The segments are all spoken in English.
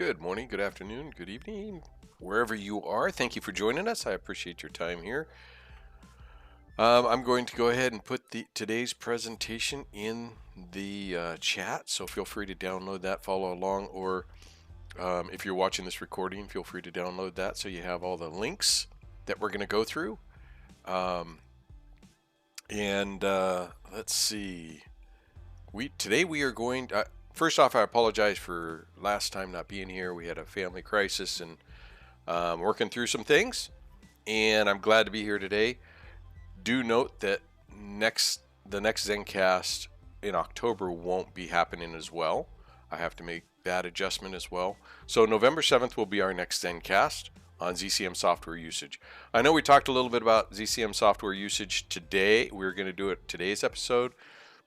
Good morning, good afternoon, good evening, wherever you are. Thank you for joining us. I appreciate your time here. I'm going to go ahead and put today's presentation in the chat, so feel free to download that, follow along, or if you're watching this recording, feel free to download that so you have all the links that we're going to go through. Let's see. Today we are going to, first off, I apologize for last time not being here. We had a family crisis and working through some things, and I'm glad to be here today. Do note that the next ZENcast in October won't be happening as well. I have to make that adjustment as well. So November 7th will be our next ZENcast on ZCM software usage. I know we talked a little bit about ZCM software usage today. We're going to do it today's episode,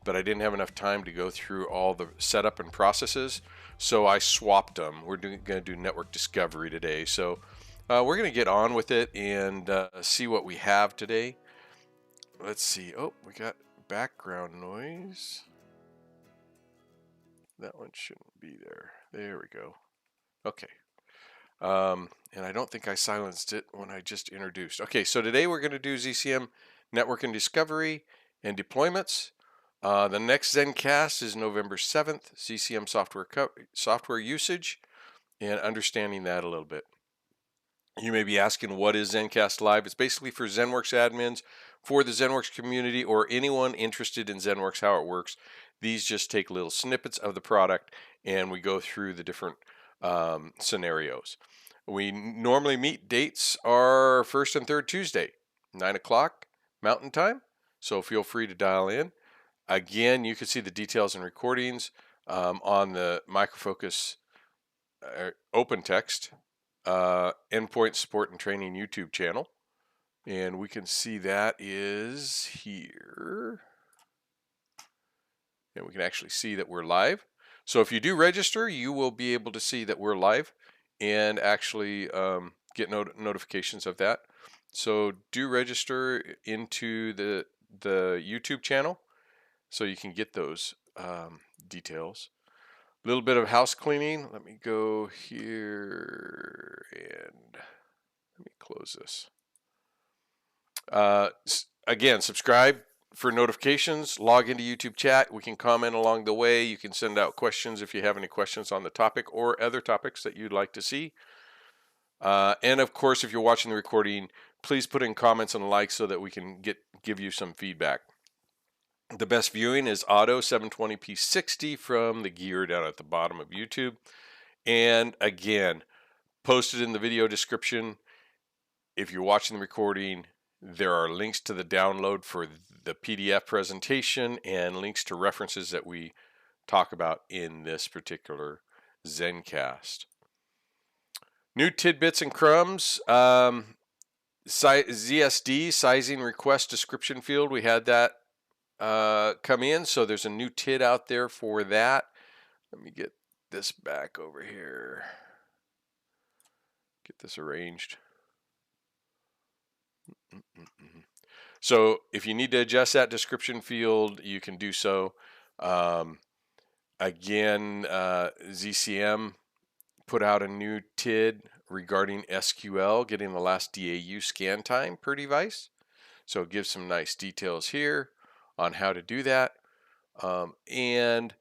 but I didn't have enough time to go through all the setup and processes, so I swapped them. We're going to do network discovery today. So we're going to get on with it and see what we have today. Let's see. Oh, we got background noise. That one shouldn't be there. There we go. Okay. And I don't think I silenced it when I just introduced. Okay, so today we're going to do ZCM network and discovery and deployments. The next ZENcast is November 7th, ZCM software usage, and understanding that a little bit. You may be asking, what is ZENcast Live? It's basically for ZenWorks admins, for the ZenWorks community, or anyone interested in ZenWorks, how it works. These just take little snippets of the product, and we go through the different scenarios. We normally meet dates are first and third Tuesday, 9 o'clock Mountain Time, so feel free to dial in. Again, you can see the details and recordings on the Microfocus open text endpoint support and training YouTube channel, and we can see that is here, and we can actually see that we're live. So if you do register, you will be able to see that we're live and actually get notifications of that. So do register into the YouTube channel so you can get those details. A little bit of house cleaning. Let me go here and let me close this. Again, subscribe for notifications. Log into YouTube chat. We can comment along the way. You can send out questions if you have any questions on the topic or other topics that you'd like to see. And of course, if you're watching the recording, please put in comments and likes so that we can give you some feedback. The best viewing is auto 720p 60 from the gear down at the bottom of YouTube. And again, posted in the video description. If you're watching the recording, there are links to the download for the PDF presentation and links to references that we talk about in this particular ZENcast. New tidbits and crumbs. ZSD, sizing request description field. We had that come in, so there's a new TID out there for that. Let me get this back over here, get this arranged. So if you need to adjust that description field, you can do so. Again, ZCM put out a new TID regarding SQL, getting the last DAU scan time per device. So it gives some nice details here on how to do that. And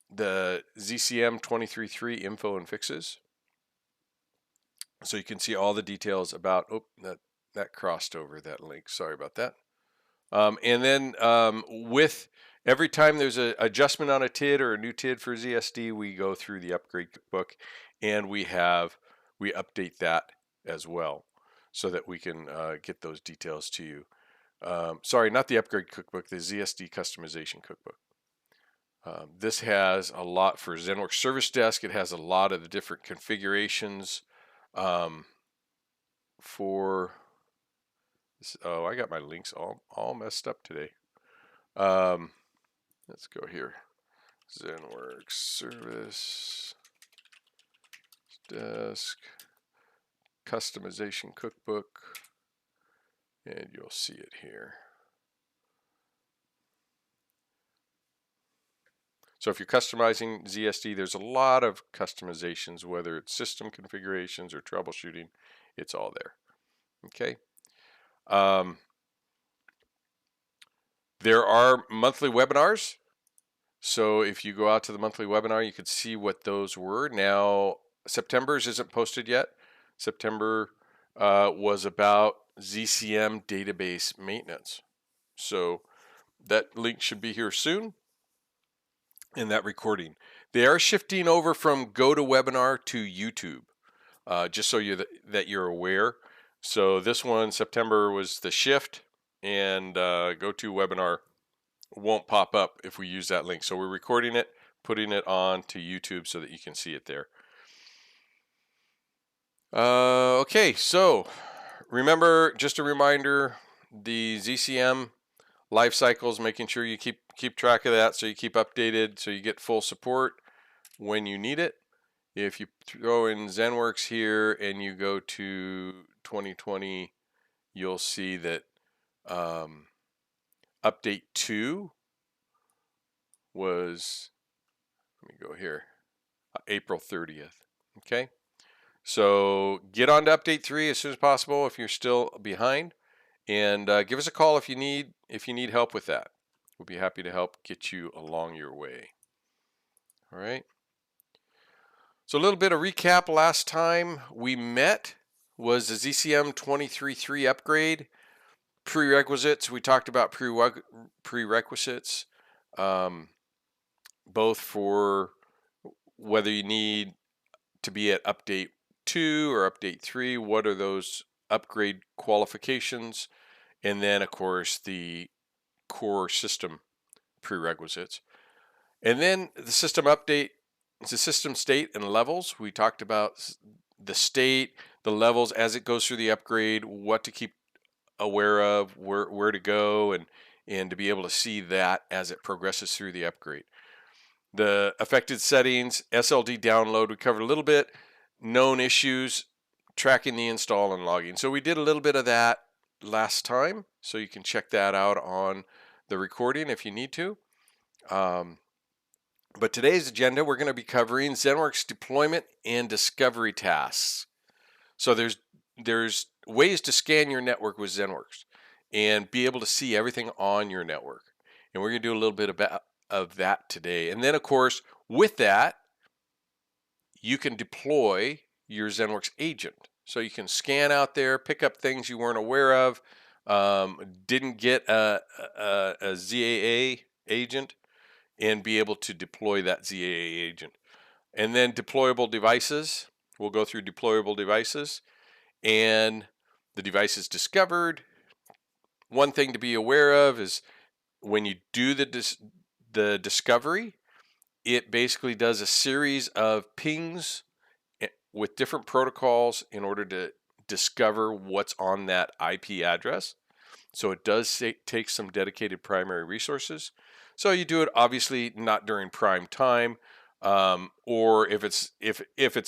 the ZCM 23.3 info and fixes. So you can see all the details about, that crossed over that link. Sorry about that. And then with every time there's an adjustment on a TID or a new TID for ZSD, we go through the upgrade cookbook and we update that as well so that we can get those details to you. Sorry, not the upgrade cookbook, the ZSD customization cookbook. This has a lot for ZenWorks Service Desk. It has a lot of the different configurations for this. Oh, I got my links all messed up today. Let's go here. ZenWorks Service Desk customization cookbook, and you'll see it here. So if you're customizing ZSD, there's a lot of customizations, whether it's system configurations or troubleshooting, it's all there. Okay. There are monthly webinars. So if you go out to the monthly webinar, you could see what those were. Now, September's isn't posted yet. September was about ZCM database maintenance. So that link should be here soon in that recording. They are shifting over from GoToWebinar to YouTube, just so that you're aware. So this one, September, was the shift, and GoToWebinar won't pop up if we use that link. So we're recording it, putting it on to YouTube so that you can see it there. Okay, so remember, just a reminder, the ZCM life cycles, making sure you keep track of that so you keep updated, so you get full support when you need it. If you throw in ZenWorks here and you go to 2020, you'll see that update 2 was, let me go here, April 30th. Okay, so get on to update 3 as soon as possible if you're still behind, and give us a call if you need help with that. We'll be happy to help get you along your way. All right. So a little bit of recap. Last time we met was the ZCM 23.3 upgrade. Prerequisites, we talked about prerequisites, both for whether you need to be at update 2 or update 3, what are those upgrade qualifications, and then of course the core system prerequisites. And then the system update, the system state and levels. We talked about the state, the levels as it goes through the upgrade, what to keep aware of, where to go, and to be able to see that as it progresses through the upgrade. The affected settings, SLD download, we covered a little bit. Known issues, tracking the install and logging. So we did a little bit of that last time, so you can check that out on the recording if you need to. But today's agenda, we're going to be covering ZenWorks deployment and discovery tasks. So there's ways to scan your network with ZenWorks and be able to see everything on your network. And we're going to do a little bit of that today. And then, of course, with that, you can deploy your ZenWorks agent. So you can scan out there, pick up things you weren't aware of, didn't get a ZAA agent, and be able to deploy that ZAA agent. And then deployable devices. We'll go through deployable devices and the devices discovered. One thing to be aware of is when you do the discovery, it basically does a series of pings with different protocols in order to discover what's on that IP address. So it does take some dedicated primary resources. So you do it obviously not during prime time, or if it's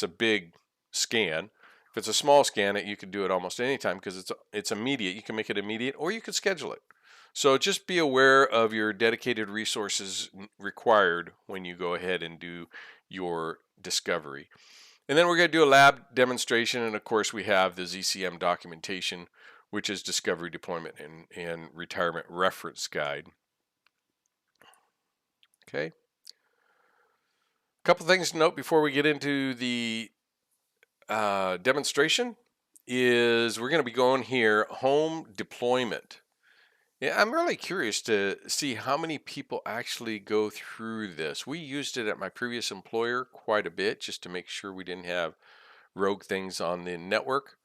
a big scan. If it's a small scan, you can do it almost any time because it's immediate. You can make it immediate, or you could schedule it. So just be aware of your dedicated resources required when you go ahead and do your discovery. And then we're going to do a lab demonstration, and of course we have the ZCM documentation, which is discovery, deployment, and retirement reference guide. Okay. A couple things to note before we get into the demonstration is we're going to be going here, home deployment. Yeah, I'm really curious to see how many people actually go through this. We used it at my previous employer quite a bit just to make sure we didn't have rogue things on the network.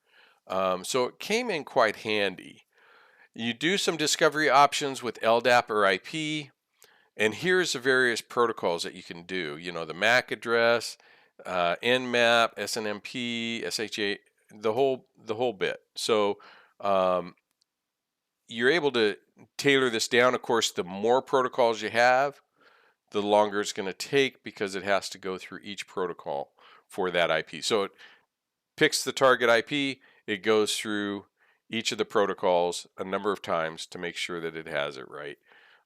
So it came in quite handy. You do some discovery options with LDAP or IP, and here's the various protocols that you can do. You know, the MAC address, Nmap, SNMP, SHA, the whole bit. So you're able to tailor this down. Of course, the more protocols you have, the longer it's going to take because it has to go through each protocol for that IP. So it picks the target IP, it goes through each of the protocols a number of times to make sure that it has it right,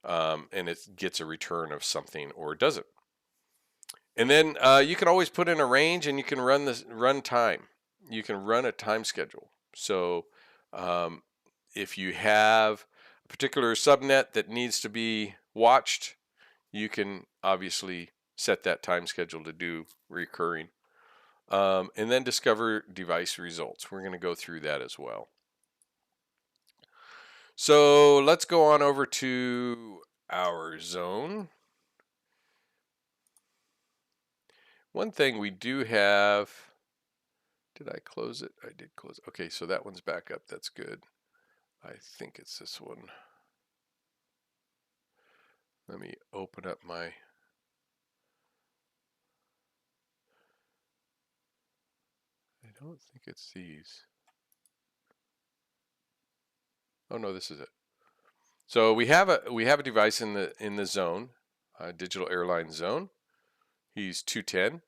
and it gets a return of something or doesn't. And then you can always put in a range, and you can run time. You can run a time schedule. So if you have a particular subnet that needs to be watched, you can obviously set that time schedule to do recurring. And then discover device results. We're going to go through that as well. So let's go on over to our zone. One thing we do have, did I close it? I did close it. Okay, so that one's back up. That's good. I think it's this one. Let me open up my, I don't think it's these. Oh no, this is it. So we have a device in the zone, digital airline zone. He's 210,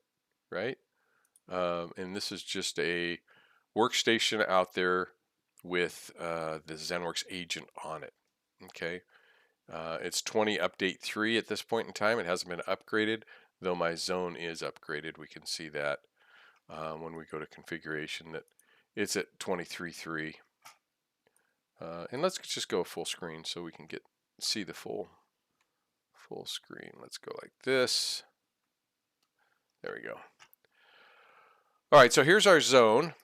right? And this is just a workstation out there with the ZenWorks agent on it. Okay, it's 20 update 3 at this point in time. It hasn't been upgraded, though my zone is upgraded. We can see that when we go to configuration that it's at 23.3. And let's just go full screen so we can see the full screen. Let's go like this. There we go. All right, so here's our zone.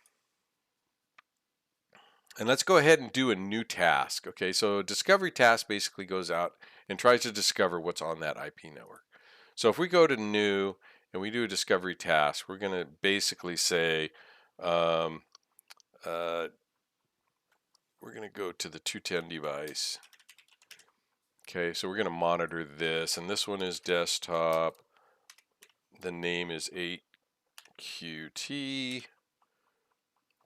And let's go ahead and do a new task. Okay, so a discovery task basically goes out and tries to discover what's on that IP network. So if we go to new and we do a discovery task, we're going to basically say, we're going to go to the 210 device. Okay, so we're going to monitor this, and this one is desktop. The name is 8QT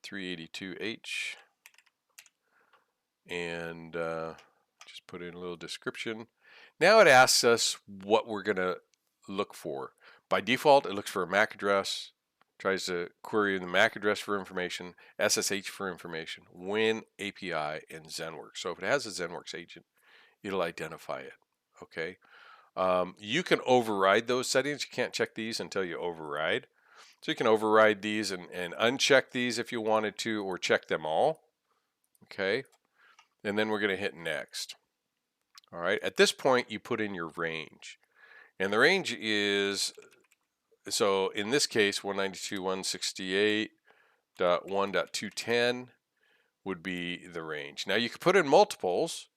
382H. And just put in a little description. Now it asks us what we're going to look for. By default, it looks for a MAC address, tries to query the MAC address for information, SSH for information, Win, API, and ZenWorks. So if it has a ZenWorks agent, it'll identify it. Okay. You can override those settings. You can't check these until you override. So you can override these and uncheck these if you wanted to, or check them all. Okay. And then we're going to hit next. All right. At this point, you put in your range. And the range is, so in this case, 192.168.1.210 would be the range. Now you could put in multiples.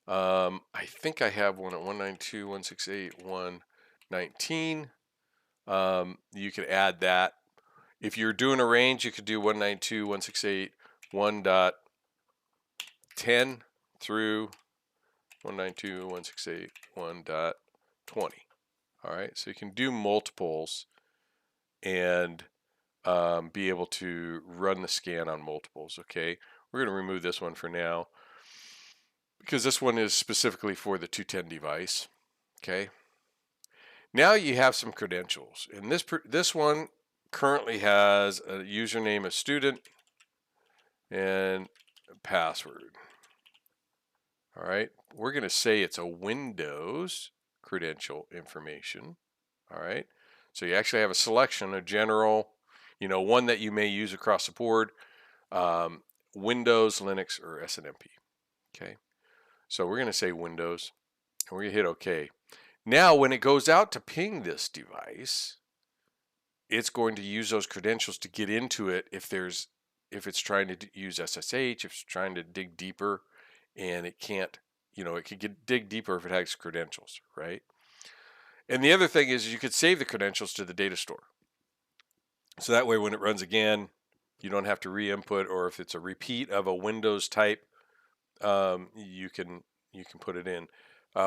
I think I have one at 192.168.1.19. You could add that. If you're doing a range, you could do 192.168.1.10 through 192.168.1.20. All right, so you can do multiples and be able to run the scan on multiples. Okay, we're going to remove this one for now because this one is specifically for the 210 device. Okay, now you have some credentials, and this one currently has a username of student and a password. All right, we're going to say it's a Windows credential information. All right, so you actually have a selection of general, one that you may use across the board, Windows, Linux, or SNMP. Okay, so we're going to say Windows, and we're going to hit OK. Now, when it goes out to ping this device, it's going to use those credentials to get into it if it's trying to use SSH, if it's trying to dig deeper, and it can't, it could dig deeper if it has credentials, right? And the other thing is you could save the credentials to the data store. So that way when it runs again, you don't have to re-input, or if it's a repeat of a Windows type, you can put it in.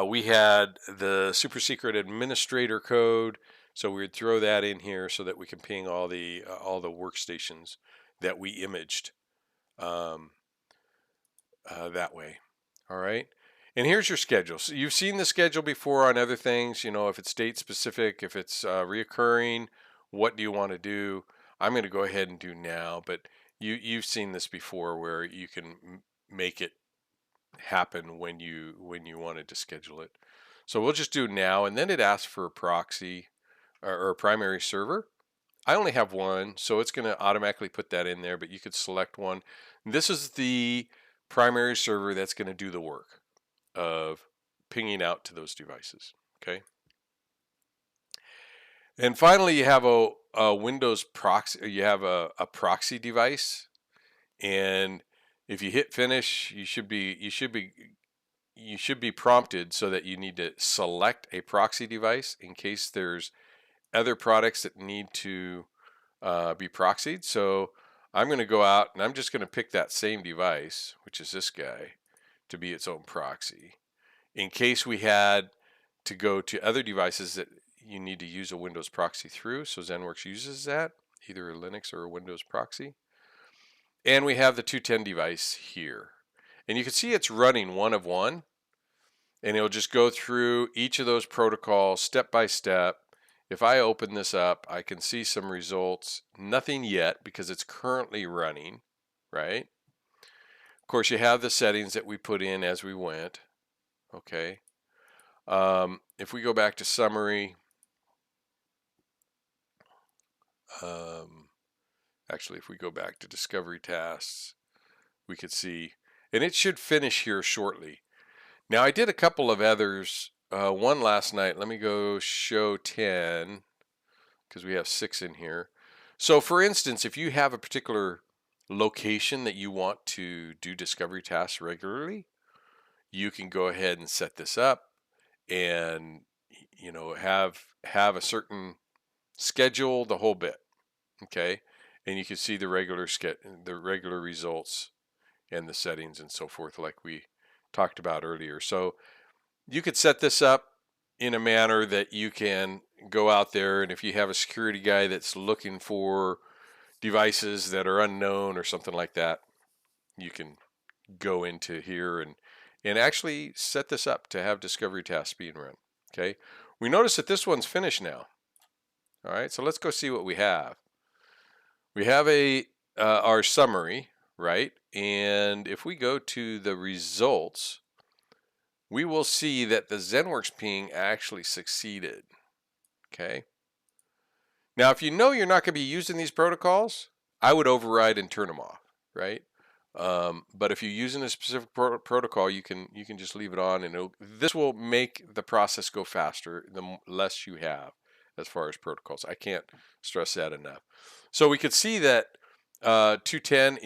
We had the super secret administrator code, so we would throw that in here so that we can ping all the workstations that we imaged that way. All right. And here's your schedule. So you've seen the schedule before on other things, if it's date specific, if it's reoccurring, what do you want to do? I'm going to go ahead and do now, but you've seen this before where you can make it happen when you wanted to schedule it. So we'll just do now, and then it asks for a proxy or a primary server. I only have one, so it's going to automatically put that in there, but you could select one. This is the primary server that's going to do the work of pinging out to those devices. Okay. And finally, you have a Windows proxy. You have a proxy device, and if you hit finish, you should be prompted so that you need to select a proxy device in case there's other products that need to be proxied. So I'm going to go out and I'm just going to pick that same device, which is this guy, to be its own proxy. In case we had to go to other devices that you need to use a Windows proxy through, so ZENworks uses that, either a Linux or a Windows proxy. And we have the 210 device here. And you can see it's running one of one, and it'll just go through each of those protocols step by step. If I open this up, I can see some results. Nothing yet because it's currently running, right? Of course, you have the settings that we put in as we went. Okay. If we go back to summary, actually, if we go back to discovery tasks, we could see, and it should finish here shortly. Now, I did a couple of others. One last night. Let me go show 10 because we have 6 in here. So, for instance, if you have a particular location that you want to do discovery tasks regularly, you can go ahead and set this up and have a certain schedule, the whole bit. Okay, and you can see the regular results and the settings and so forth, like we talked about earlier. So you could set this up in a manner that you can go out there, and if you have a security guy that's looking for devices that are unknown or something like that, you can go into here and actually set this up to have discovery tasks being run. Okay, we notice that this one's finished now. All right, so let's go see what we have. We have our summary, right? And if we go to the results, we will see that the ZENworks ping actually succeeded. Okay. Now, if you know you're not going to be using these protocols, I would override and turn them off, right? But if you're using a specific protocol, you can just leave it on, and this will make the process go faster the less you have as far as protocols. I can't stress that enough. So we could see that 210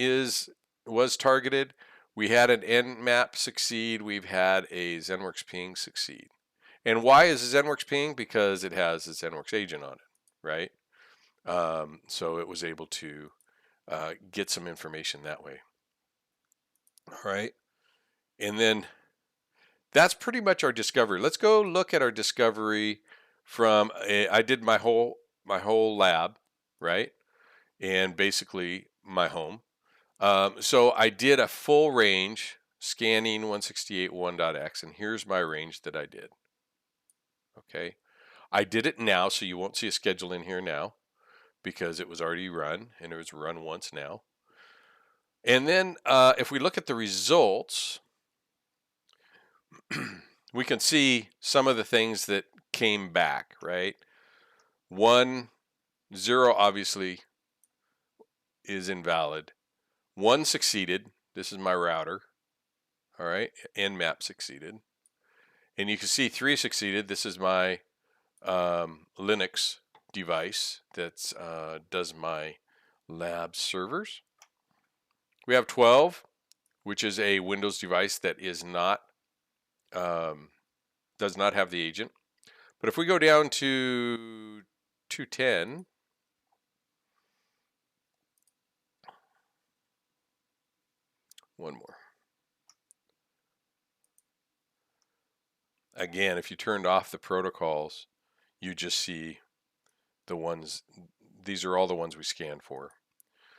was targeted. We had an Nmap succeed. We've had a ZENworks ping succeed. And why is a ZENworks ping? Because it has a ZENworks agent on it, right? So it was able to get some information that way. All right. And then that's pretty much our discovery. Let's go look at our discovery from I did my whole lab, right? And basically my home. So I did a full range scanning 168.1.x, and here's my range that I did. Okay. I did it now, so you won't see a schedule in here now because it was already run, and it was run once now. And then if we look at the results, we can see some of the things that came back, right? 1, 0 obviously is invalid. 1 succeeded. This is my router. All right. Nmap succeeded. And you can see 3 succeeded. This is my Linux device that does my lab servers. We have 12, which is a Windows device that is not does not have the agent. But if we go down to 210, one more. Again, if you turned off the protocols, you just see the ones, these are all the ones we scanned for.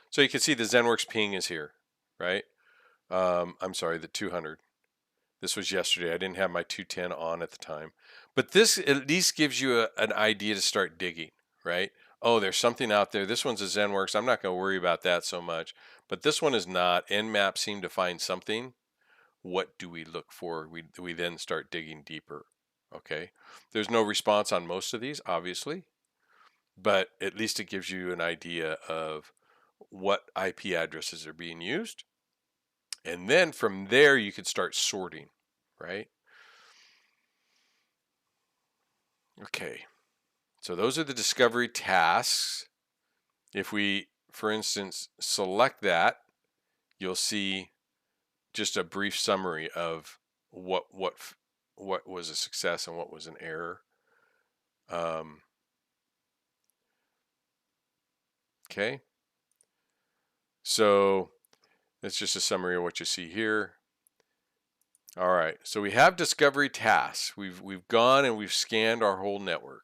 So you can see the ZENworks ping is here, right? I'm sorry, the 200. This was yesterday. I didn't have my 210 on at the time. But this at least gives you an idea to start digging, right? Oh, there's something out there. This one's a ZENworks. I'm not going to worry about that so much. But this one is not. Nmap seemed to find something. What do we look for? We then start digging deeper, okay? There's no response on most of these, obviously. but at least it gives you an idea of what IP addresses are being used. And then from there, you can start sorting, right? Okay, so those are the discovery tasks. If we, for instance, select that, you'll see just a brief summary of what was a success and what was an error. Okay, so that's just a summary of what you see here. All right, so we have discovery tasks. We've gone and we've scanned our whole network.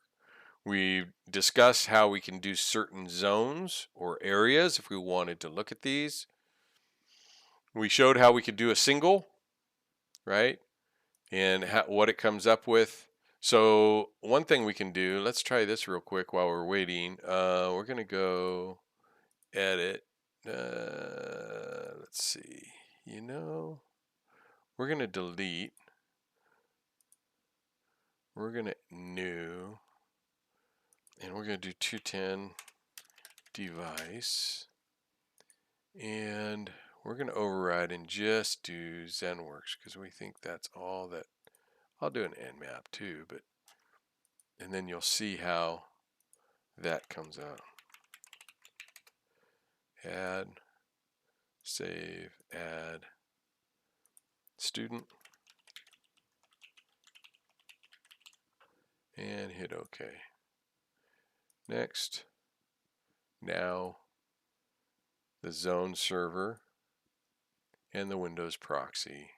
We've discussed how we can do certain zones or areas if we wanted to look at these. We showed how we could do a single, right? And what it comes up with. So one thing we can do, let's try this real quick while we're waiting. We're going to go edit. Let's see. We're going to delete. We're going to new. And we're going to do 210 device. And we're going to override and just do ZENworks because we think that's all that. I'll do an nmap too, but and then you'll see how that comes out. Add, save, add, student, and hit OK. Next, now the zone server and the Windows proxy.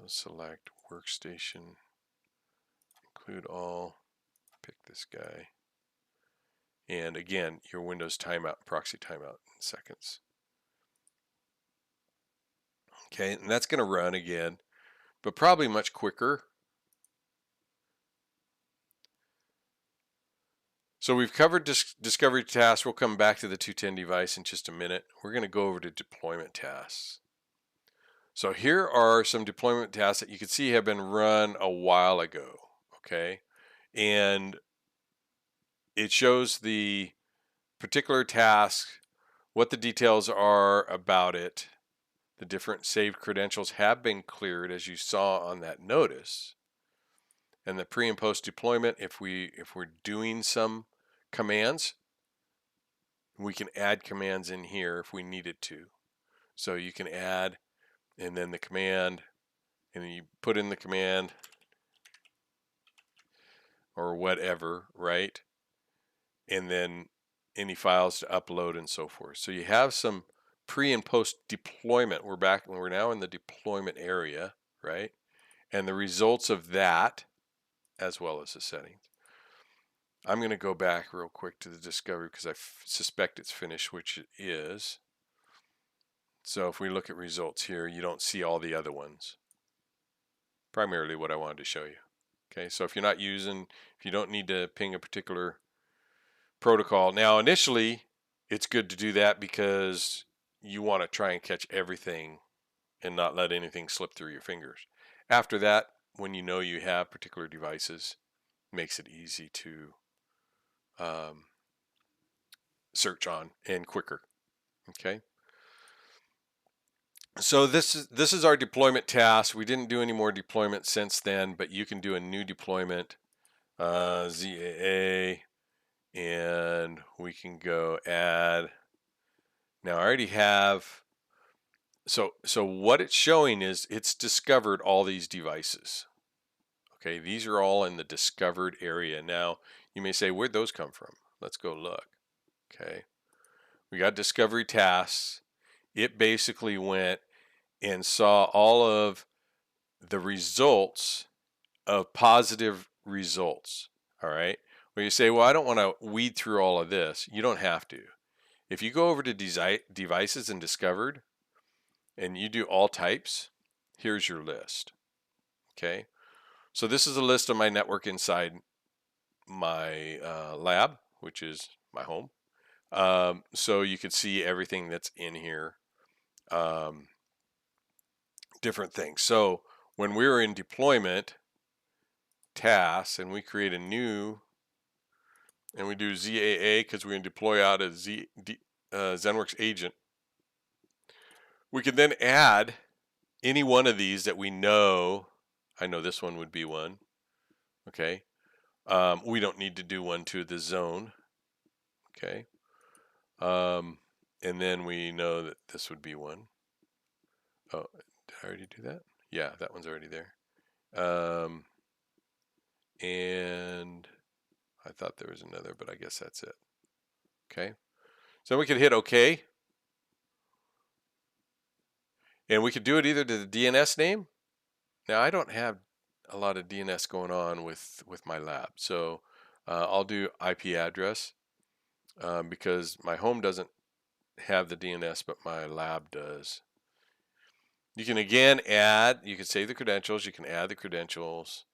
Let's select workstation, include all, pick this guy. And again, your Windows timeout, proxy timeout in seconds. Okay, and that's going to run again, but probably much quicker. So we've covered discovery tasks. We'll come back to the 210 device in just a minute. We're going to go over to deployment tasks. So here are some deployment tasks that you can see have been run a while ago, okay? And it shows the particular task, what the details are about it. The different saved credentials have been cleared, as you saw on that notice. And the pre and post deployment, if we're doing some commands, we can add commands in here if we needed to. So you can add, and then the command, and then you put in the command or whatever, right? And then any files to upload and so forth. So you have some pre and post deployment. We're now in the deployment area, right? And the results of that, as well as the settings. I'm going to go back real quick to the discovery because I suspect it's finished, which it is. So if we look at results here, you don't see all the other ones. Primarily what I wanted to show you. Okay, so if you're not using, if you don't need to ping a particular protocol. Now initially, it's good to do that because you want to try and catch everything and not let anything slip through your fingers. After that, when you know you have particular devices, it makes it easy to search on and quicker. Okay. So this is our deployment task. We didn't do any more deployment since then, but you can do a new deployment, ZAA, and we can go add. Now I already have. So what it's showing is it's discovered all these devices. Okay, these are all in the discovered area. Now you may say, where'd those come from? Let's go look. Okay, we got discovery tasks. It basically went and saw all of the results of positive results. All right. When you say, well, I don't want to weed through all of this, you don't have to. If you go over to devices and discovered and you do all types, here's your list. Okay. So this is a list of my network inside my lab, which is my home. So you can see everything that's in here. Different things. So when we're in deployment tasks and we create a new and we do ZAA because we're going to deploy out a ZenWorks agent, we can then add any one of these that we know. I know this one would be one. Okay. We don't need to do one to the zone. Okay. And then we know that this would be one. Oh, did I already do that? Yeah, that one's already there. And I thought there was another, but I guess that's it. Okay. So we could hit OK. And we could do it either to the DNS name. Now, I don't have a lot of DNS going on with my lab. So I'll do IP address because my home doesn't have the DNS, but my lab does. You can again add, you can save the credentials, you can add the credentials,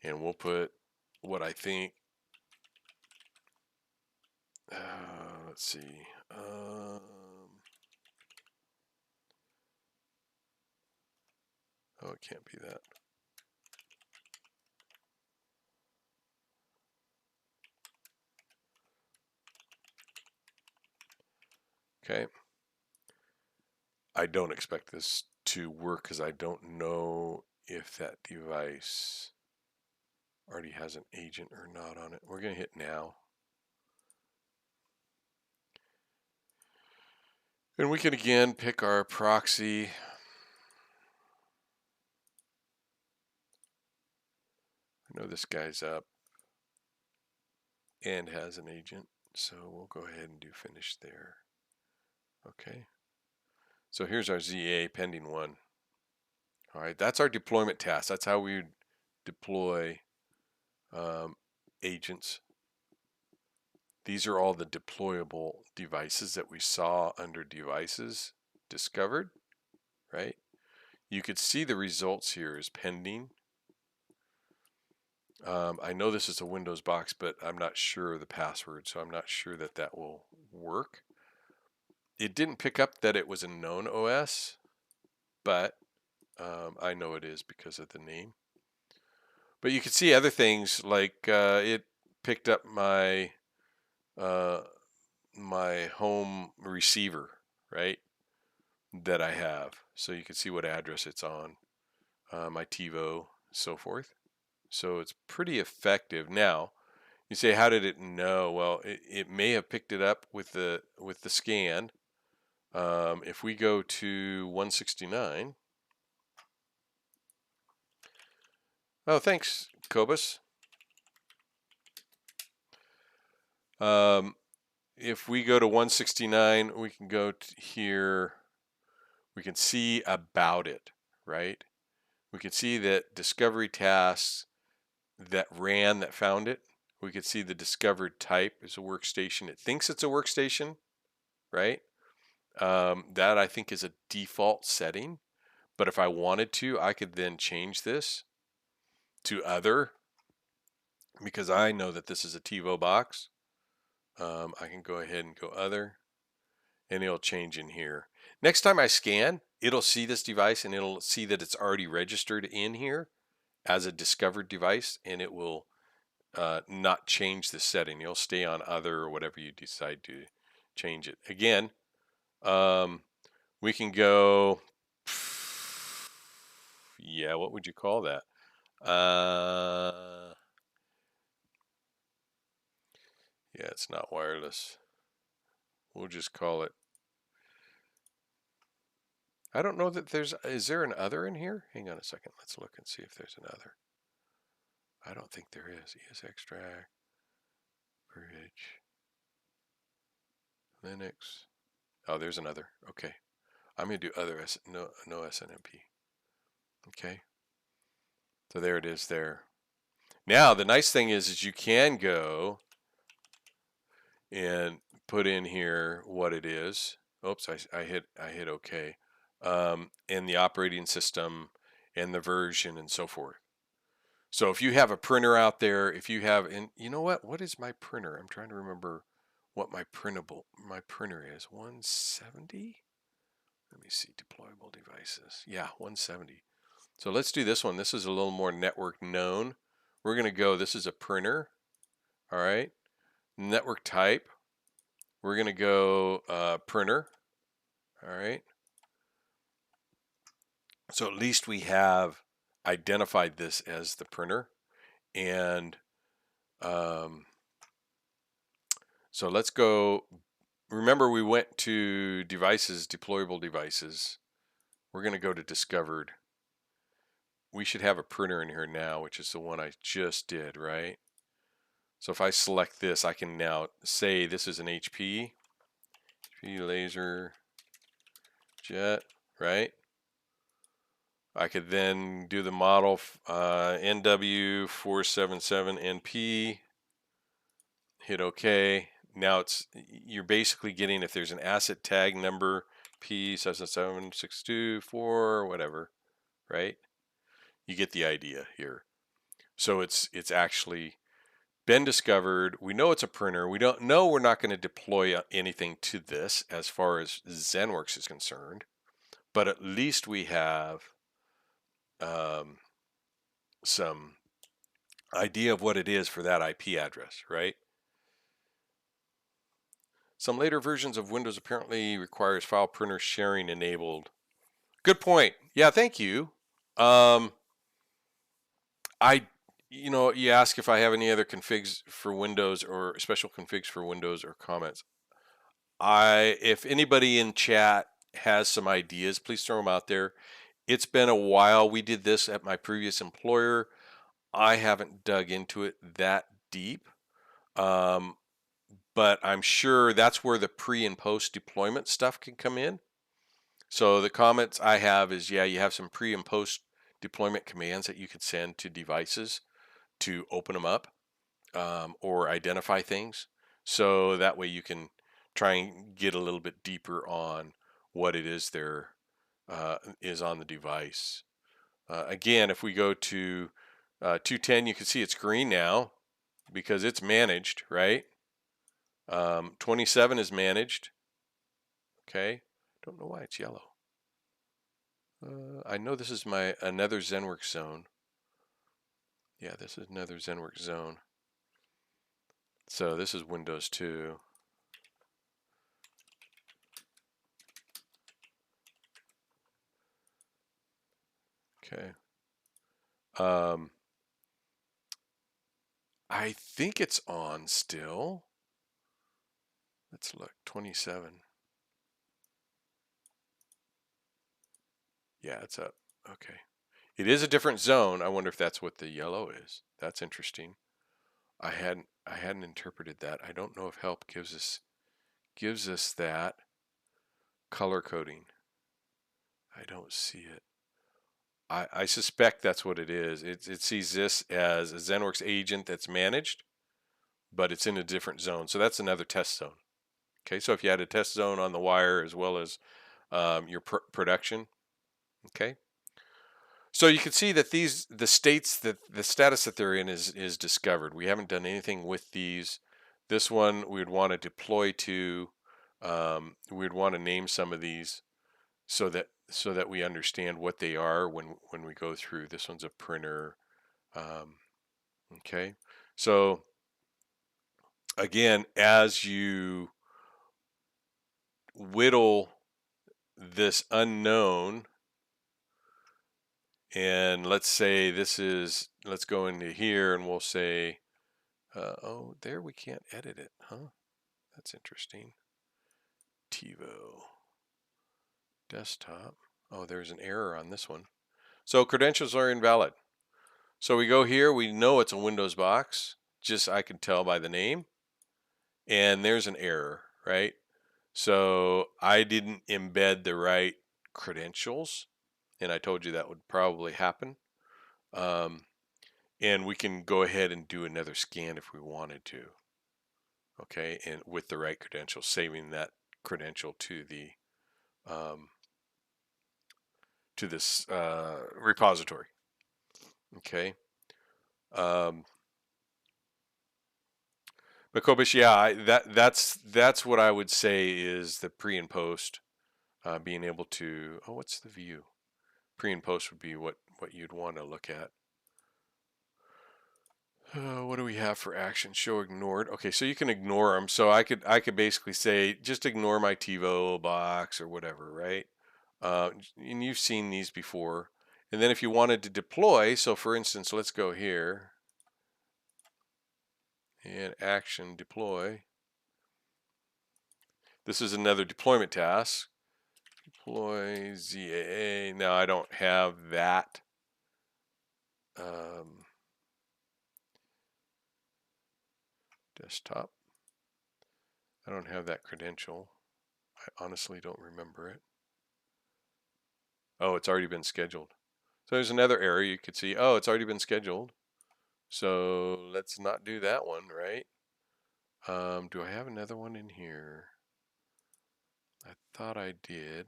and we'll put what I think, let's see, oh, it can't be that. Okay. I don't expect this to work because I don't know if that device already has an agent or not on it. We're going to hit now. And we can again pick our proxy. I know this guy's up and has an agent, so we'll go ahead and do finish there. Okay. So here's our ZA pending one. All right, that's our deployment task. That's how we deploy agents. These are all the deployable devices that we saw under devices discovered, right? You could see the results here as pending. I know this is a Windows box, but I'm not sure of the password, so I'm not sure that that will work. It didn't pick up that it was a known OS, but I know it is because of the name. But you can see other things like it picked up my my home receiver, right, that I have. So you can see what address it's on, my TiVo, so forth. So it's pretty effective. Now, you say, how did it know? Well, it may have picked it up with the scan. If we go to 169. Oh, thanks, Cobus. If we go to 169, we can go to here. We can see about it, right? We can see that discovery tasks that ran that found it. We could see the discovered type is a workstation. It thinks it's a workstation, right? That I think is a default setting. But if I wanted to, I could then change this to other because I know that this is a TiVo box. I can go ahead and go other, and it'll change in here. Next time I scan, it'll see this device and it'll see that it's already registered in here as a discovered device, and it will not change the setting. You'll stay on other or whatever you decide to change it. Again, we can go, yeah, what would you call that? Yeah, it's not wireless. We'll just call it. I don't know that is there an other in here? Hang on a second. Let's look and see if there's an other. I don't think there is. ES extract, bridge, Linux. Oh, there's another. Okay. I'm going to do other, no SNMP. Okay. So there it is there. Now, the nice thing is you can go and put in here what it is. Oops, I hit OK. And the operating system and the version and so forth. So if you have a printer out there, if you have, and you know what is my printer? I'm trying to remember what my printer is. 170? Let me see, deployable devices. Yeah, 170. So let's do this one. This is a little more network known. We're going to go, this is a printer. All right. network type, we're going to go printer. All right. So at least we have identified this as the printer. And so let's go. Remember, we went to devices, deployable devices. We're going to go to discovered. We should have a printer in here now, which is the one I just did, right? So if I select this, I can now say this is an HP laser jet, right? I could then do the model NW477NP, hit OK. Now you're basically getting, if there's an asset tag number P777624, whatever, right? You get the idea here. So it's actually been discovered. We know it's a printer. We don't know, we're not going to deploy anything to this as far as ZENworks is concerned, but at least we have some idea of what it is for that IP address, right? Some later versions of Windows apparently requires file printer sharing enabled. Good point. Yeah, thank you. You ask if I have any other configs for Windows or special configs for Windows or comments. If anybody in chat has some ideas, please throw them out there. It's been a while. We did this at my previous employer. I haven't dug into it that deep. But I'm sure that's where the pre and post deployment stuff can come in. So the comments I have is, yeah, you have some pre and post deployment commands that you could send to devices to open them up or identify things. So that way you can try and get a little bit deeper on what it is there is on the device. Again, if we go to 210, you can see it's green now because it's managed, right? 27 is managed. Okay, don't know why it's yellow. I know this is another ZENworks zone. Yeah, this is another ZENworks zone. So this is Windows 2. Okay. I think it's on still. Let's look. 27. Yeah, it's up. Okay. It is a different zone. I wonder if that's what the yellow is. That's interesting. I hadn't interpreted that. I don't know if help gives us that color coding. I don't see it. I suspect that's what it is. It sees this as a ZENworks agent that's managed, but it's in a different zone. So that's another test zone. Okay, so if you had a test zone on the wire as well as your production, okay. So you can see that the status that they're in is discovered. We haven't done anything with these. This one we would want to deploy to. We'd want to name some of these so that we understand what they are when we go through. This one's a printer. Okay, so again, as you whittle this unknown, and let's say let's go into here and we'll say, oh, there we can't edit it, huh? That's interesting. TiVo desktop. Oh, there's an error on this one. So credentials are invalid. So we go here, we know it's a Windows box, just I can tell by the name, and there's an error, right? So I didn't embed the right credentials, and I told you that would probably happen. And we can go ahead and do another scan if we wanted to. Okay, and with the right credentials, saving that credential to the to this repository. Okay. But Kobish, yeah, that's what I would say is the pre and post being able to. Oh, what's the view? Pre and post would be what you'd want to look at. What do we have for action? Show ignored. Okay, so you can ignore them. So I could basically say just ignore my TiVo box or whatever, right? And you've seen these before. And then if you wanted to deploy, so for instance, let's go here and action deploy. This is another deployment task. Deploy ZAA. Now I don't have that. Desktop. I don't have that credential. I honestly don't remember it. Oh, it's already been scheduled. So there's another error you could see. Oh, it's already been scheduled. So let's not do that one, right? Do I have another one in here? I thought I did.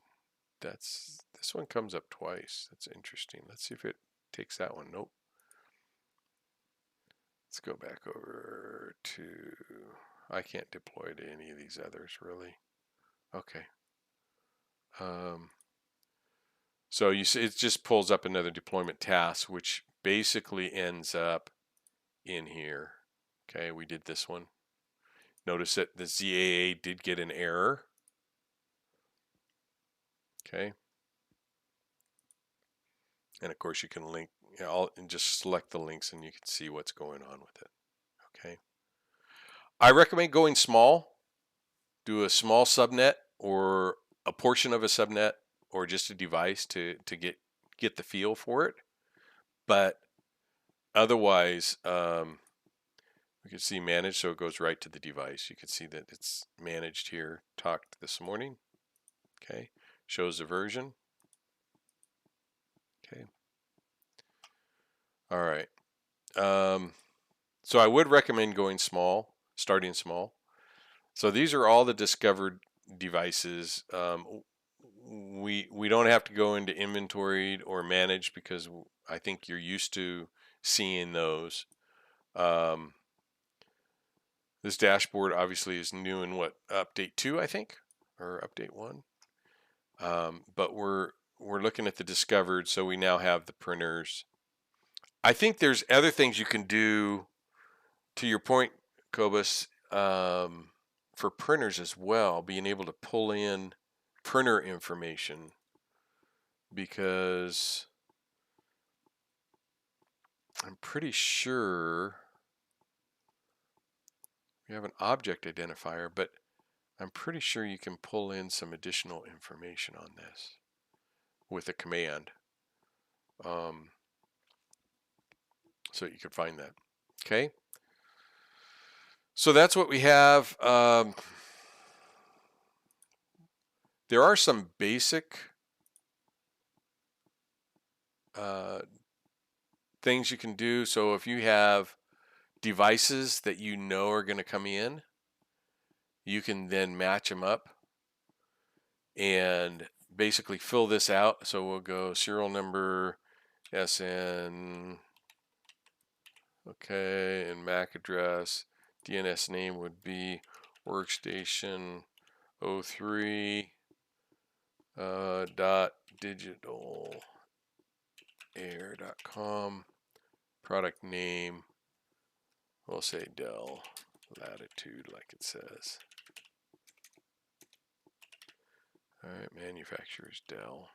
This one comes up twice. That's interesting. Let's see if it takes that one. Nope. Let's go back over to, I can't deploy to any of these others really. Okay. So you see it just pulls up another deployment task, which basically ends up in here. Okay, we did this one. Notice that the ZAA did get an error. Okay. And of course you can link, and just select the links and you can see what's going on with it. Okay. I recommend going small. Do a small subnet or a portion of a subnet or just a device to get the feel for it. But otherwise, we can see managed, so it goes right to the device. You can see that it's managed here. Talked this morning. Okay. Shows the version. Okay. All right. So I would recommend going small, starting small. So these are all the discovered devices. We don't have to go into inventoried or managed because I think you're used to seeing those. This dashboard obviously is new in what, update 2, I think, or update 1. But we're looking at the discovered, so we now have the printers. I think there's other things you can do, to your point, Cobus, for printers as well, being able to pull in printer information, because I'm pretty sure we have an object identifier, but I'm pretty sure you can pull in some additional information on this with a command. So you can find that. Okay. So that's what we have. There are some basic things you can do. So if you have devices that you know are going to come in, you can then match them up and basically fill this out. So we'll go serial number, SN, okay, and MAC address. DNS name would be workstation 03 .digitalair.com. Product name, we'll say Dell Latitude like it says. All right, manufacturer's Dell.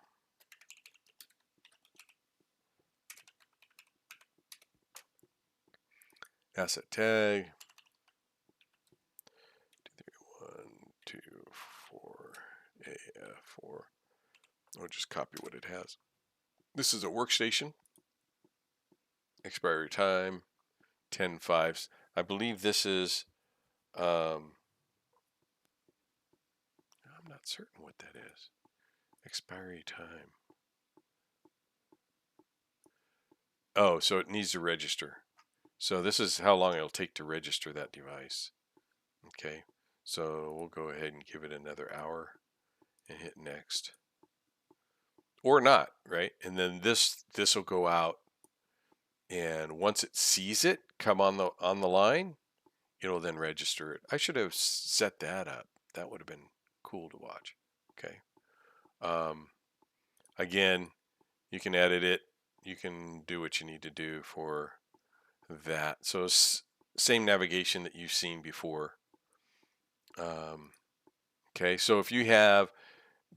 Asset tag 23124 AF4. I'll just copy what it has. This is a workstation. Expiry time 10/5. I believe this is I'm not certain what that is. Expiry time. Oh, so it needs to register. So this is how long it'll take to register that device. Okay, so we'll go ahead and give it another hour and hit next. Or not, right? And then this will go out, and once it sees it come on the line, it'll then register it. I should have set that up. That would have been cool to watch. Okay. Again, you can edit it. You can do what you need to do for that. So same navigation that you've seen before. Okay, so if you have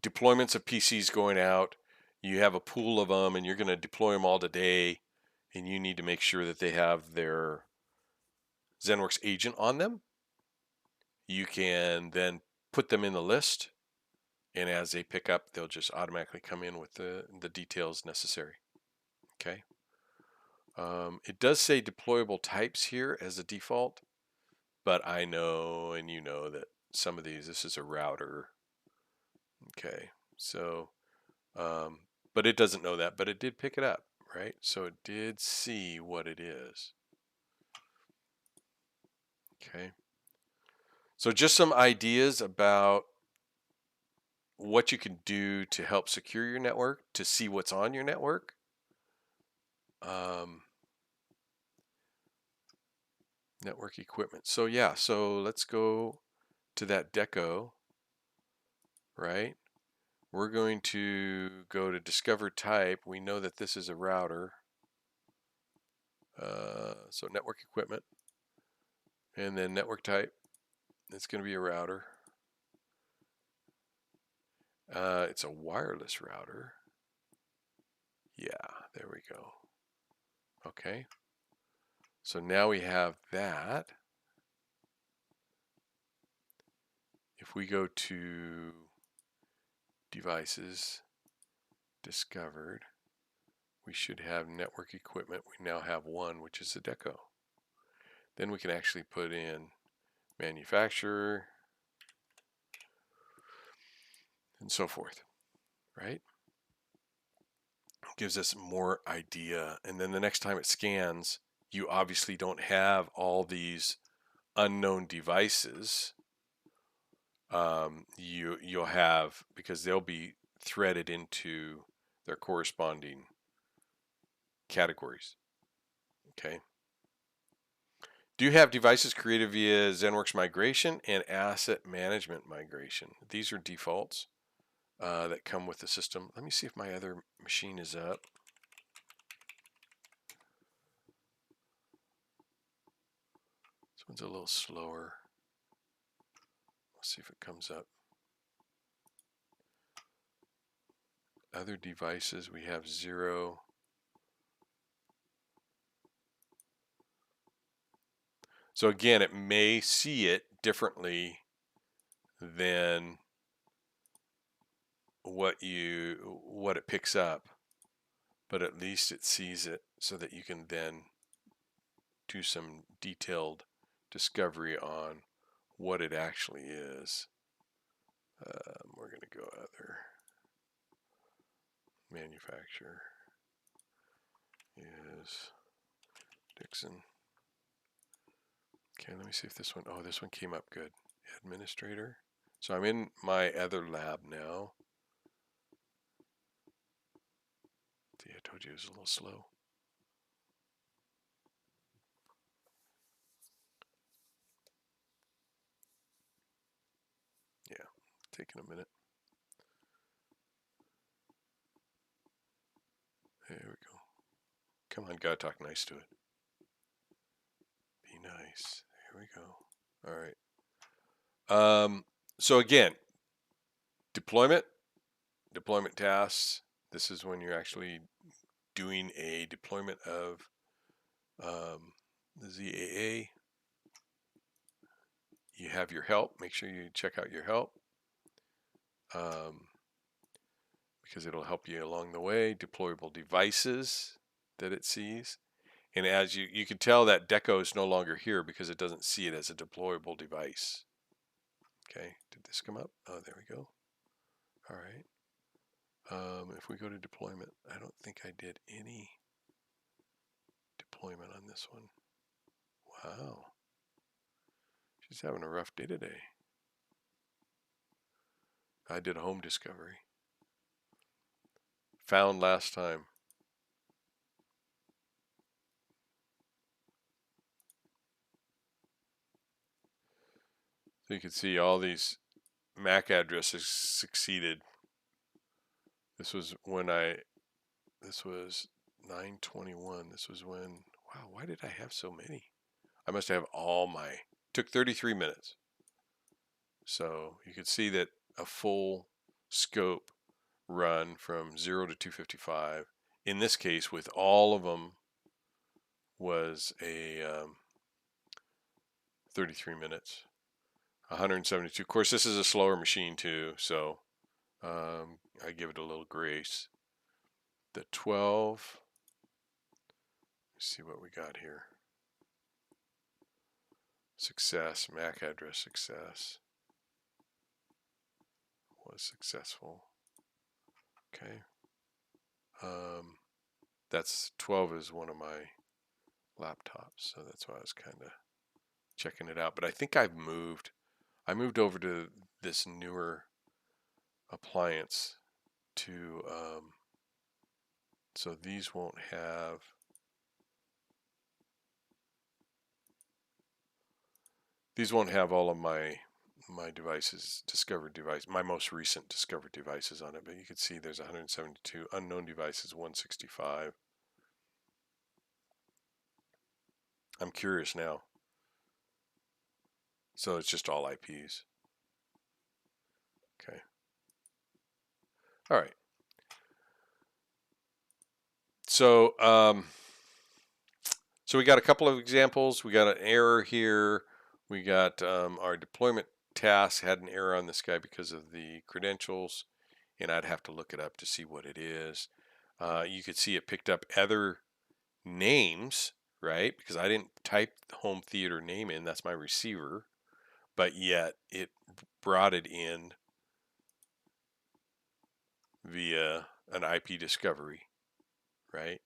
deployments of PCs going out, you have a pool of them and you're going to deploy them all today, and you need to make sure that they have their ZenWorks agent on them, you can then put them in the list, and as they pick up, they'll just automatically come in with the details necessary. Okay. It does say deployable types here as a default, but I know, and you know, that some of these, this is a router. Okay, so, but it doesn't know that, but it did pick it up, right? So it did see what it is. Okay. So just some ideas about what you can do to help secure your network, to see what's on your network. Network equipment. So yeah, so let's go to that deco, right? We're going to go to discover type. We know that this is a router. So network equipment, and then network type. It's going to be a router. It's a wireless router. Yeah, there we go. Okay. So now we have that. If we go to devices, discovered, we should have network equipment. We now have one, which is the deco. Then we can actually put in manufacturer and so forth, right? Gives us more idea. And then the next time it scans, you obviously don't have all these unknown devices. You'll have, because they'll be threaded into their corresponding categories. Okay. Do you have devices created via ZenWorks migration and asset management migration? These are defaults that come with the system. Let me see if my other machine is up. This one's a little slower. Let's see if it comes up. Other devices, we have 0. So again, it may see it differently than what it picks up, but at least it sees it so that you can then do some detailed discovery on what it actually is. We're going to go other. Manufacturer is Dixon. Okay, let me see if this one, oh, this one came up good. Administrator. So I'm in my other lab now. See, I told you it was a little slow. Yeah, taking a minute. There we go. Come on, gotta talk nice to it. Be nice. Here we go. All right. So again, deployment tasks. This is when you're actually doing a deployment of the ZAA. You have your help. Make sure you check out your help because it'll help you along the way. Deployable devices that it sees. And as you can tell that deco is no longer here because it doesn't see it as a deployable device. Okay, did this come up? Oh, there we go. All right. If we go to deployment, I don't think I did any deployment on this one. Wow. She's having a rough day today. I did home discovery. Found last time. So you can see all these MAC addresses succeeded. This was when this was 9/21. This was when, Wow, why did I have so many? I must have all my, took 33 minutes. So you could see that a full scope run from 0 to 255, in this case with all of them, was a 33 minutes. 172. Of course, this is a slower machine too, so I give it a little grace. The 12, let's see what we got here. Success, MAC address success. Was successful. Okay. That's 12 is one of my laptops, so that's why I was kind of checking it out. But I think I moved over to this newer appliance to, so these won't have, all of my devices, discovered device, my most recent discovered devices on it, but you can see there's 172, unknown devices 165. I'm curious now. So it's just all IPs. Okay. All right. So, so we got a couple of examples. We got an error here. We got our deployment task had an error on this guy because of the credentials, and I'd have to look it up to see what it is. You could see it picked up other names, right? Because I didn't type the home theater name in. That's my receiver. But yet it brought it in via an IP discovery, right?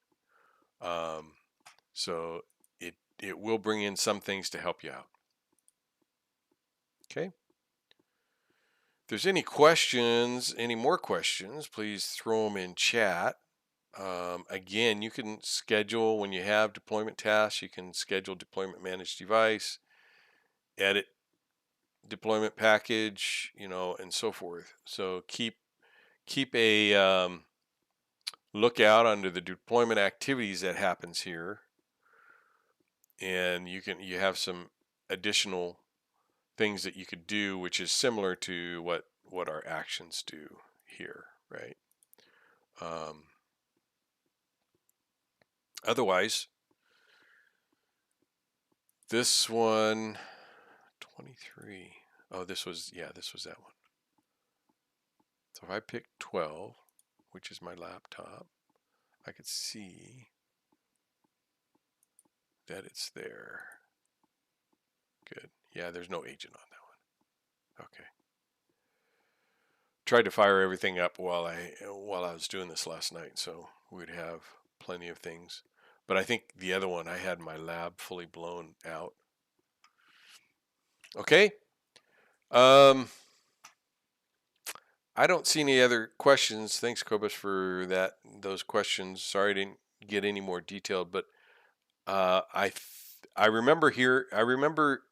So it will bring in some things to help you out. Okay. If there's any questions, any more questions, please throw them in chat. Again, you can schedule, when you have deployment tasks, you can schedule deployment managed device, edit deployment package, and so forth. So keep a lookout under the deployment activities that happens here, and you have some additional things that you could do, which is similar to what our actions do here, right? Otherwise, this one, 23. Oh, this was that one. So if I pick 12, which is my laptop, I could see that it's there. Good. Yeah, there's no agent on that one. Okay. Tried to fire everything up while I was doing this last night, so we'd have plenty of things. But I think the other one, I had my lab fully blown out. Okay. I don't see any other questions. Thanks, Kobus, for those questions. Sorry I didn't get any more detailed, but I remember here. I remember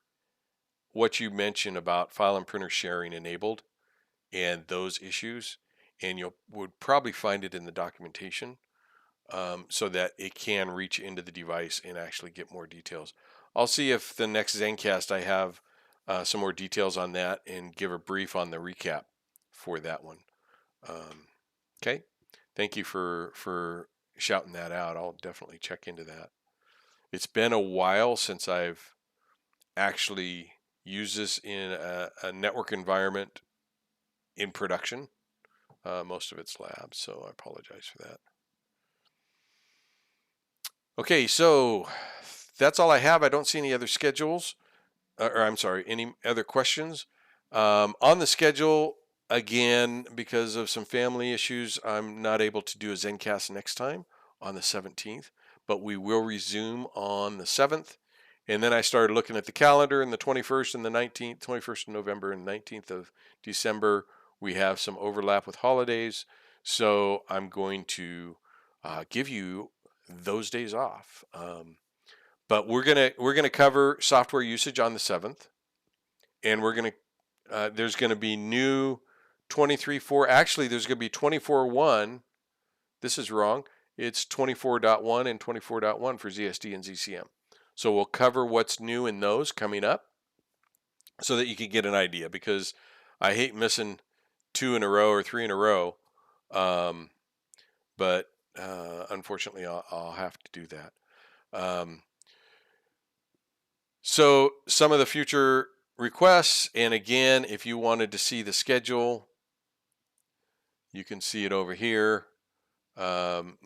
what you mentioned about file and printer sharing enabled and those issues, and you would probably find it in the documentation, so that it can reach into the device and actually get more details. I'll see if the next ZENcast I have some more details on that and give a brief on the recap for that one. Okay, thank you for shouting that out. I'll definitely check into that. It's been a while since I've actually used this in a network environment in production. Most of it's labs, so I apologize for that. Okay, so that's all I have. I don't see any other schedules, or I'm sorry, any other questions. On the schedule, again, because of some family issues, I'm not able to do a ZENcast next time on the 17th, but we will resume on the 7th. And then I started looking at the calendar, and the 21st and the 19th, 21st of November and 19th of December, we have some overlap with holidays. So I'm going to give you those days off. But we're gonna cover software usage on the 7th, and there's gonna be new 23.4. Actually, there's gonna be 24.1. This is wrong. it's 24.1 and 24.1 for ZSD and ZCM. So we'll cover what's new in those coming up so that you can get an idea, because I hate missing 2 in a row or 3 in a row. But unfortunately, I'll have to do that. So some of the future requests, and again, if you wanted to see the schedule, you can see it over here. You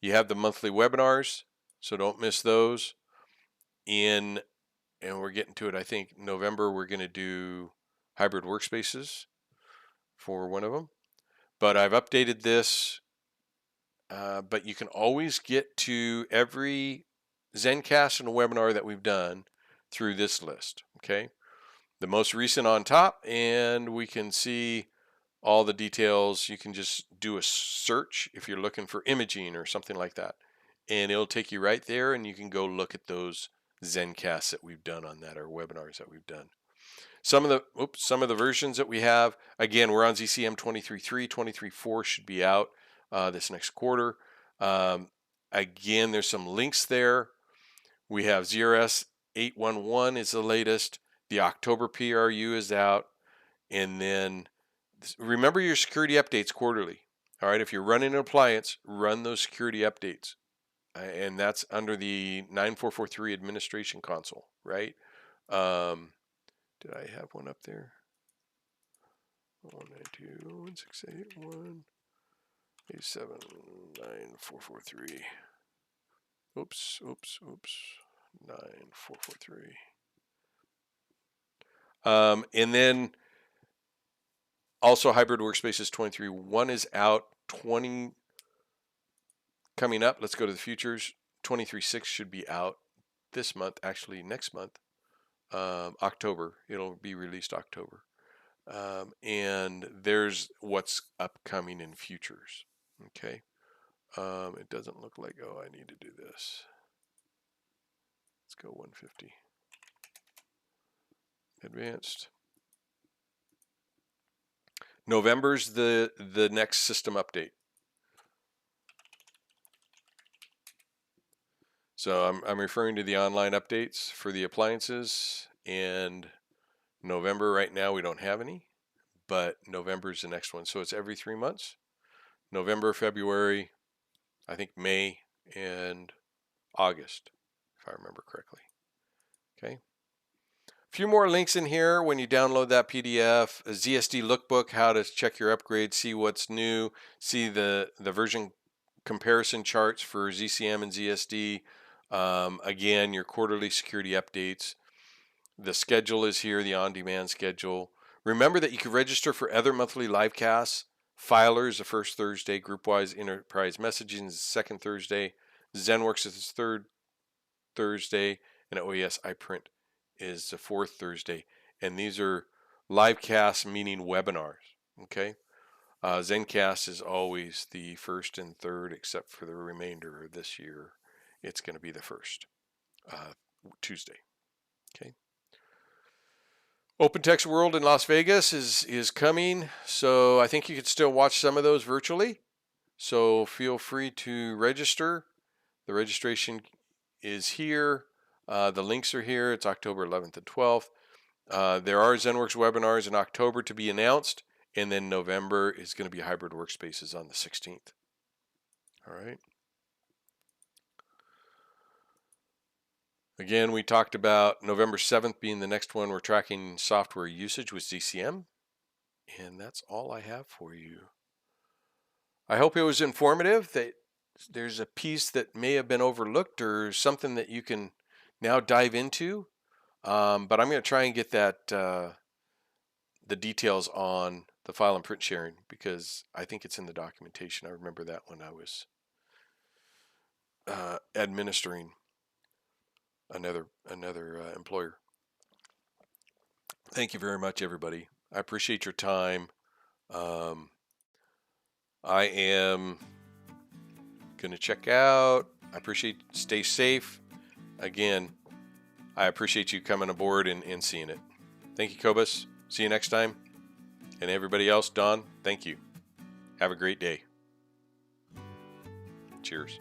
have the monthly webinars, so don't miss those. And we're getting to it. I think November we're going to do hybrid workspaces for one of them. But I've updated this. But you can always get to every ZENcast and webinar that we've done through this list. Okay, the most recent on top, and we can see all the details. You can just do a search if you're looking for imaging or something like that, and it'll take you right there, and you can go look at those ZENcasts that we've done on that, or webinars that we've done. Some of the versions that we have, again, we're on ZCM 23.3, 23.4 should be out this next quarter. Again, there's some links there. We have ZRS 811 is the latest. The October PRU is out. And then remember your security updates quarterly. All right, if you're running an appliance, run those security updates. And that's under the 9443 administration console, right? Did I have one up there? 192.168.1.87.9443. Oops. 9443. And then also hybrid workspaces 23.1 is out. 20 coming up. Let's go to the futures. 23.6 should be out this month, actually next month, October. It'll be released October. And there's what's upcoming in futures. Okay. It doesn't look like, I need to do this. Let's go 150. Advanced. November's the next system update. So I'm referring to the online updates for the appliances, and November right now we don't have any, but November is the next one. So it's every 3 months. November, February, I think May, and August, if I remember correctly. Okay. A few more links in here when you download that PDF. A ZSD lookbook, how to check your upgrades, see what's new, see the version comparison charts for ZCM and ZSD. Again, your quarterly security updates. The schedule is here, the on-demand schedule. Remember that you can register for other monthly live casts. Filer is the first Thursday. Groupwise Enterprise Messaging is the second Thursday. ZenWorks is the third Thursday. And OES iPrint is the fourth Thursday. And these are live casts, meaning webinars. Okay. ZENcast is always the first and third, except for the remainder of this year. It's going to be the first Tuesday. Okay. OpenText World in Las Vegas is coming, so I think you can still watch some of those virtually. So feel free to register. The registration is here. The links are here. It's October 11th and 12th. There are ZenWorks webinars in October to be announced, and then November is going to be hybrid workspaces on the 16th. All right. Again, we talked about November 7th being the next one. We're tracking software usage with ZCM. And that's all I have for you. I hope it was informative, that there's a piece that may have been overlooked or something that you can now dive into. But I'm going to try and get that the details on the file and print sharing, because I think it's in the documentation. I remember that when I was administering another employer. Thank you very much, everybody. I appreciate your time. I am going to check out. I appreciate, stay safe. Again, I appreciate you coming aboard and seeing it. Thank you, Cobus. See you next time. And everybody else, Don, thank you. Have a great day. Cheers.